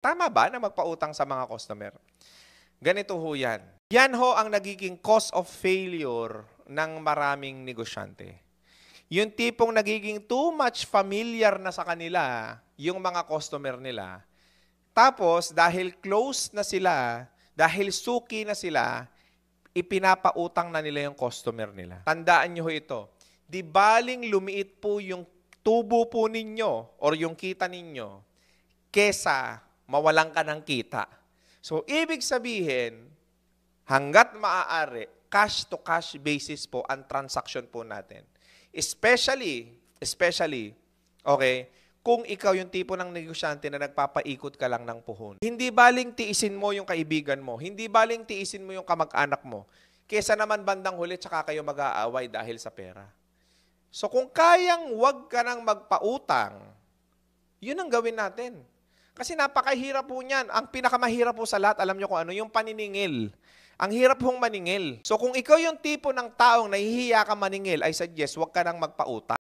Tama ba na magpautang sa mga customer? Ganito ho yan. Yan ho ang nagiging cause of failure ng maraming negosyante. Yung tipong nagiging too much familiar na sa kanila yung mga customer nila. Tapos, dahil close na sila, dahil suki na sila, ipinapautang na nila yung customer nila. Tandaan nyo ho ito. Di baling lumiit po yung tubo po ninyo or yung kita ninyo kesa mawalan ka ng kita. So, ibig sabihin, hanggat maaari, cash-to-cash basis po ang transaction po natin. Especially, okay, kung ikaw yung tipo ng negosyante na nagpapaikot ka lang ng puhon. Hindi baling tiisin mo yung kaibigan mo. Hindi baling tiisin mo yung kamag-anak mo. Kesa naman bandang huli, tsaka kayo mag-aaway dahil sa pera. So, kung kayang wag ka nang magpautang, yun ang gawin natin. Kasi napakahirap po niyan. Ang pinakamahirap po sa lahat, alam nyo kung ano, yung paniningil. Ang hirap pong maningil. So kung ikaw yung tipo ng taong nahihiya ka maningil, I suggest, huwag ka nang magpautang.